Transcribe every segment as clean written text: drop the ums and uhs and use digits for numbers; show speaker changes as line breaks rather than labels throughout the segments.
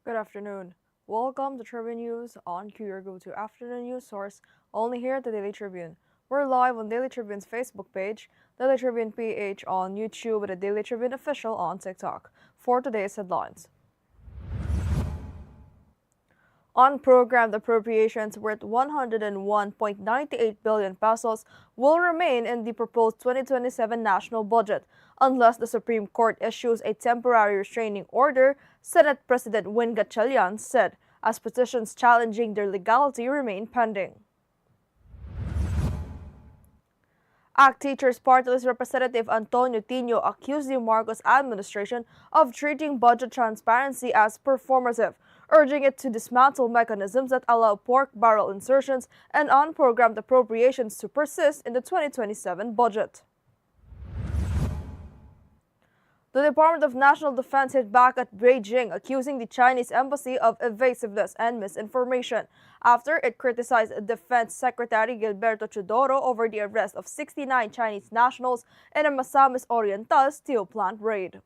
Good afternoon. Welcome to Tribune News on Q, your go-to afternoon news source, only here at the Daily Tribune. We're live on Daily Tribune's Facebook page, Daily Tribune PH on YouTube, and the Daily Tribune Official on TikTok. For today's headlines. Unprogrammed appropriations worth 101.98 billion pesos will remain in the proposed 2027 national budget unless the Supreme Court issues a temporary restraining order, Senate President Win Gatchalian said, as petitions challenging their legality remain pending. ACT Teachers Party List Representative Antonio Tino accused the Marcos administration of treating budget transparency as performative, urging it to dismantle mechanisms that allow pork barrel insertions and unprogrammed appropriations to persist in the 2027 budget. The Department of National Defense hit back at Beijing, accusing the Chinese embassy of evasiveness and misinformation after it criticized Defense Secretary Gilberto Chodoro over the arrest of 69 Chinese nationals in a Misamis Oriental steel plant raid.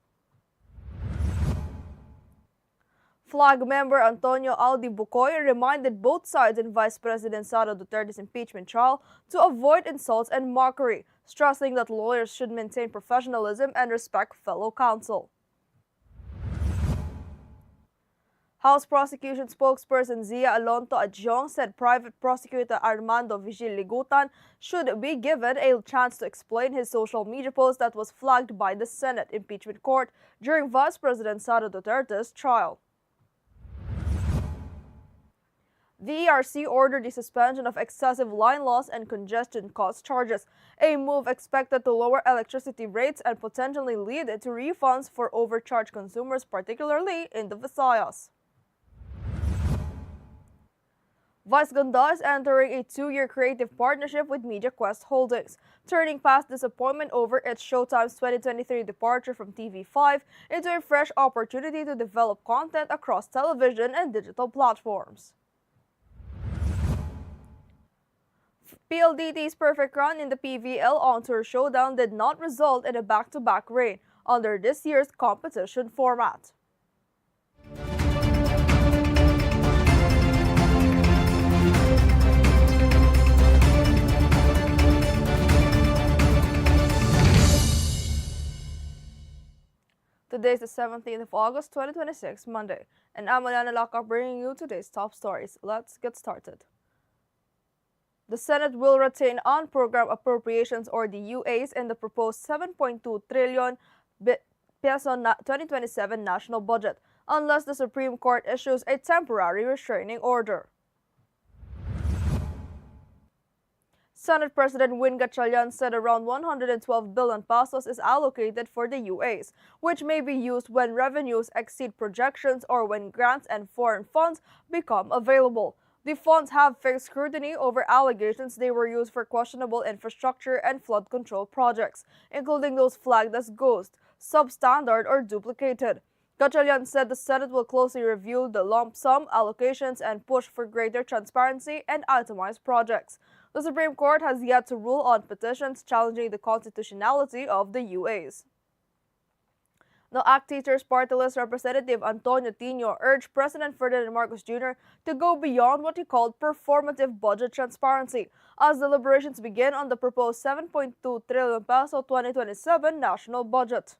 Flag member Antonio Aldi Bucoy reminded both sides in Vice President Sara Duterte's impeachment trial to avoid insults and mockery, stressing that lawyers should maintain professionalism and respect fellow counsel. House prosecution spokesperson Zia Alonto Adjong said Private Prosecutor Armando Vigil Ligutan should be given a chance to explain his social media post that was flagged by the Senate impeachment court during Vice President Sara Duterte's trial. The ERC ordered the suspension of excessive line loss and congestion cost charges, a move expected to lower electricity rates and potentially lead to refunds for overcharged consumers, particularly in the Visayas. Vice Ganda is entering a 2-year creative partnership with MediaQuest Holdings, turning past disappointment over its Showtime's 2023 departure from TV5 into a fresh opportunity to develop content across television and digital platforms. PLDT's perfect run in the PVL On Tour Showdown did not result in a back-to-back reign under this year's competition format. Today is the 17th of August, 2026, Monday, and I'm Eliana Lacap bringing you today's top stories. Let's get started. The Senate will retain unprogrammed appropriations or the UAs in the proposed 7.2 trillion peso 2027 national budget unless the Supreme Court issues a temporary restraining order. Senate President Win Gatchalian said around 112 billion pesos is allocated for the UAs, which may be used when revenues exceed projections or when grants and foreign funds become available. The funds have faced scrutiny over allegations they were used for questionable infrastructure and flood control projects, including those flagged as ghost, substandard, or duplicated. Gatchalian said the Senate will closely review the lump sum allocations and push for greater transparency and itemized projects. The Supreme Court has yet to rule on petitions challenging the constitutionality of the UAs. The ACT Teachers Party List Representative Antonio Tino urged President Ferdinand Marcos Jr. to go beyond what he called performative budget transparency as deliberations begin on the proposed 7.2 trillion peso 2027 national budget.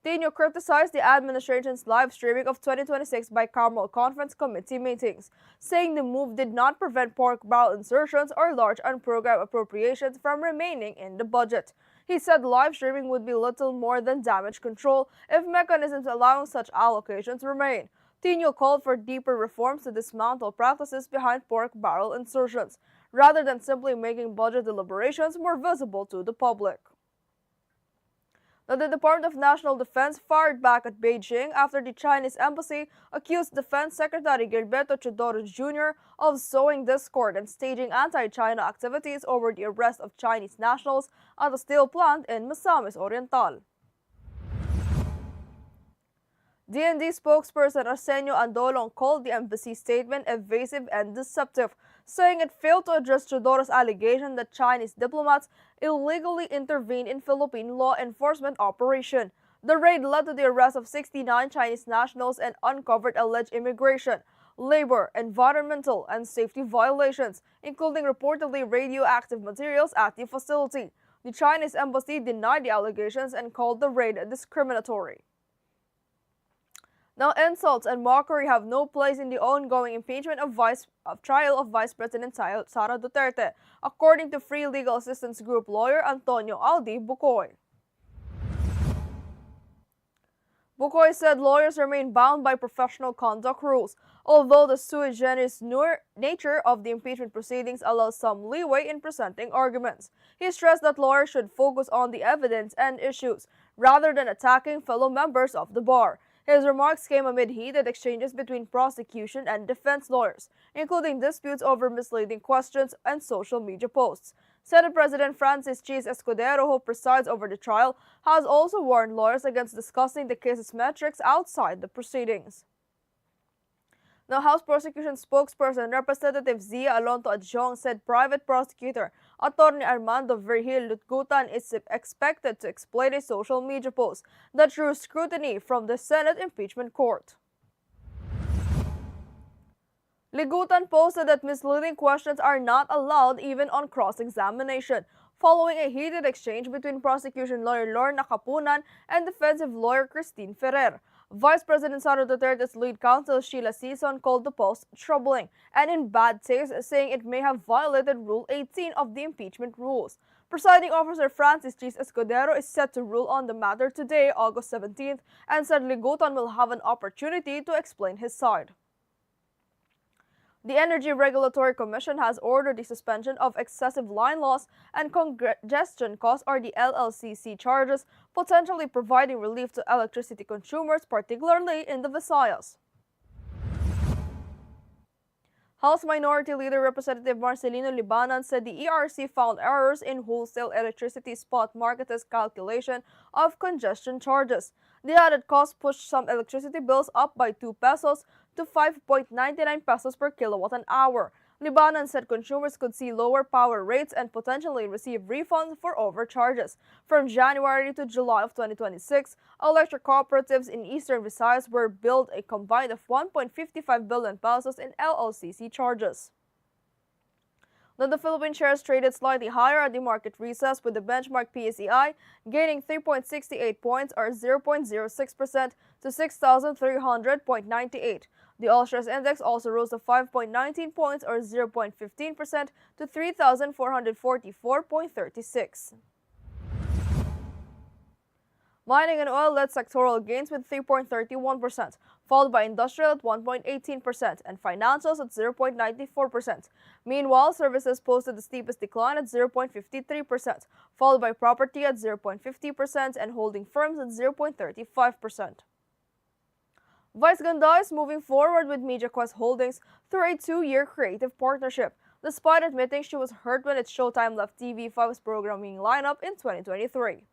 Tino criticized the administration's live streaming of 2026 bicameral conference committee meetings, saying the move did not prevent pork barrel insertions or large unprogrammed appropriations from remaining in the budget. He said live streaming would be little more than damage control if mechanisms allowing such allocations remain. Tino called for deeper reforms to dismantle practices behind pork barrel insertions, rather than simply making budget deliberations more visible to the public. The Department of National Defense fired back at Beijing after the Chinese embassy accused Defense Secretary Gilberto Chodoro Jr. of sowing discord and staging anti-China activities over the arrest of Chinese nationals at a steel plant in Misamis Oriental. DND spokesperson Arsenio Andolong called the embassy statement evasive and deceptive, saying it failed to address Chodoro's allegation that Chinese diplomats illegally intervened in Philippine law enforcement operation. The raid led to the arrest of 69 Chinese nationals and uncovered alleged immigration, labor, environmental, and safety violations, including reportedly radioactive materials at the facility. The Chinese embassy denied the allegations and called the raid discriminatory. Now, insults and mockery have no place in the ongoing impeachment of trial of Vice President Sara Duterte, according to Free Legal Assistance Group lawyer Antonio Aldi Bucoy. Bucoy said lawyers remain bound by professional conduct rules, although the sui generis nature of the impeachment proceedings allows some leeway in presenting arguments. He stressed that lawyers should focus on the evidence and issues, rather than attacking fellow members of the bar. His remarks came amid heated exchanges between prosecution and defense lawyers, including disputes over misleading questions and social media posts. Senate President Francis Chis Escudero, who presides over the trial, has also warned lawyers against discussing the case's metrics outside the proceedings. The House prosecution spokesperson, Representative Zia Alonto Adjong, said private prosecutor Attorney Armando Virgil Lutgutan is expected to explain a social media post that drew scrutiny from the Senate impeachment court. Ligutan posted that misleading questions are not allowed even on cross-examination, following a heated exchange between prosecution lawyer Lorna Capunan and defensive lawyer Christine Ferrer. Vice President Sara Duterte's lead counsel Sheila Sison called the post troubling and in bad taste, saying it may have violated Rule 18 of the impeachment rules. Presiding officer Francis Chis Escudero is set to rule on the matter today, August 17th, and said Ligutan will have an opportunity to explain his side. The Energy Regulatory Commission has ordered the suspension of excessive line loss and congestion costs, or the LLCC charges, potentially providing relief to electricity consumers, particularly in the Visayas. House Minority Leader Representative Marcelino Libanan said the ERC found errors in wholesale electricity spot market's calculation of congestion charges. The added cost pushed some electricity bills up by 2 pesos to 5.99 pesos per kilowatt an hour. Libanan said consumers could see lower power rates and potentially receive refunds for overcharges. From January to July of 2026, electric cooperatives in Eastern Visayas were billed a combined of 1.55 billion pesos in LLCC charges. Then the Philippine shares traded slightly higher at the market recess, with the benchmark PSEI gaining 3.68 points or 0.06% to 6,300.98. The All Shares Index also rose to 5.19 points or 0.15% to 3,444.36. Mining and oil led sectoral gains with 3.31%, followed by industrial at 1.18% and financials at 0.94%. Meanwhile, services posted the steepest decline at 0.53%, followed by property at 0.50% and holding firms at 0.35%. Vice Ganda is moving forward with MediaQuest Holdings through a 2-year creative partnership, despite admitting she was hurt when its Showtime left TV5's programming lineup in 2023.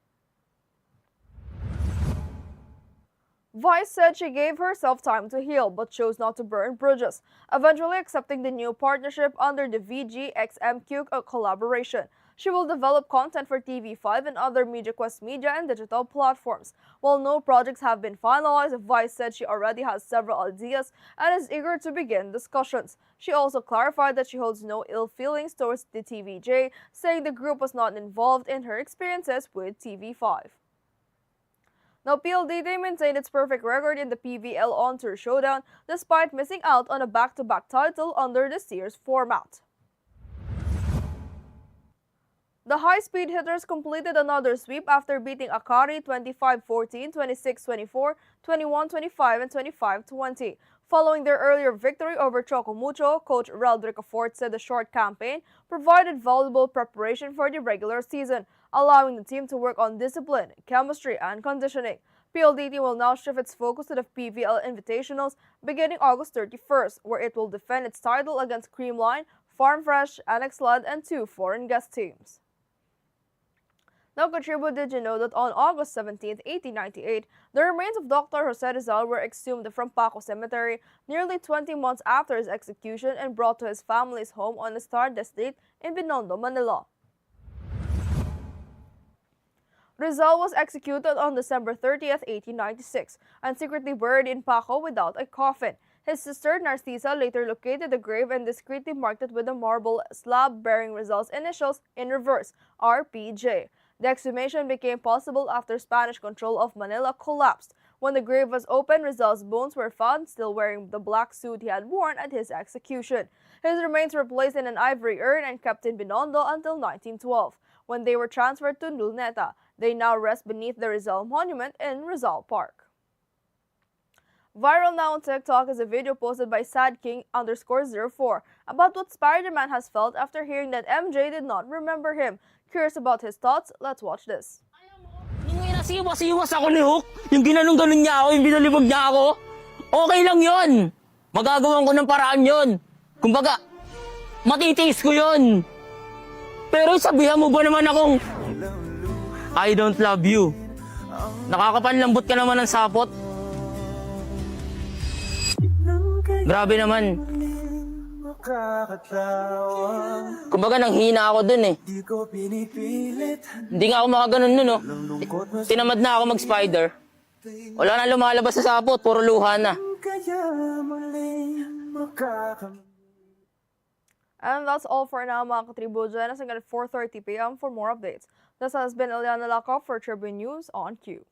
Vice said she gave herself time to heal but chose not to burn bridges, eventually accepting the new partnership under the VGXMQ collaboration. She will develop content for TV5 and other MediaQuest media and digital platforms. While no projects have been finalized, Vice said she already has several ideas and is eager to begin discussions. She also clarified that she holds no ill feelings towards the TVJ, saying the group was not involved in her experiences with TV5. Now, PLDT maintained its perfect record in the PVL On Tour Showdown despite missing out on a back-to-back title under the Sears format. The high-speed hitters completed another sweep after beating Akari 25-14, 26-24, 21-25, and 25-20. Following their earlier victory over Chocomucho, coach Reldrick Fort said the short campaign provided valuable preparation for the regular season, allowing the team to work on discipline, chemistry, and conditioning. PLDT will now shift its focus to the PVL Invitationals beginning August 31st, where it will defend its title against Creamline, Farm Fresh, Annex Led, and 2 foreign guest teams. Now, Tribune, did you know that on August 17, 1898, the remains of Dr. Jose Rizal were exhumed from Paco Cemetery nearly 20 months after his execution and brought to his family's home on the Star Estate in Binondo, Manila. Rizal was executed on December 30th, 1896, and secretly buried in Paco without a coffin. His sister Narcisa later located the grave and discreetly marked it with a marble slab bearing Rizal's initials in reverse, RPJ. The exhumation became possible after Spanish control of Manila collapsed. When the grave was opened, Rizal's bones were found still wearing the black suit he had worn at his execution. His remains were placed in an ivory urn and kept in Binondo until 1912, when they were transferred to Luneta. They now rest beneath the Rizal Monument in Rizal Park. Viral now on TikTok is a video posted by SadKing_04 about what Spider-Man has felt after hearing that MJ did not remember him. Curious about his thoughts? Let's watch this.
Nung may nasiwas-iwas ako ni Hook, yung ginanong-ganon niya ako, yung binalibog niya ako, okay lang yon. Magagawan ko ng paraan yon. Kumbaga, matitiis ko yon. Pero sabihan mo ba naman akong, I don't love you. Nakakapanlambot ka naman ng sapot. Grabe naman. Kumbaga nanghina ako dun eh. Hindi nga ako makaganon nun, no. Tinamad na ako mag-spider. Wala na lumalabas sa sapot, puro luha na.
And that's all for now, mga ka-Tribune. Join us again at 4:30 p.m. for more updates. This has been Eliana Lacap for Tribune News on Q.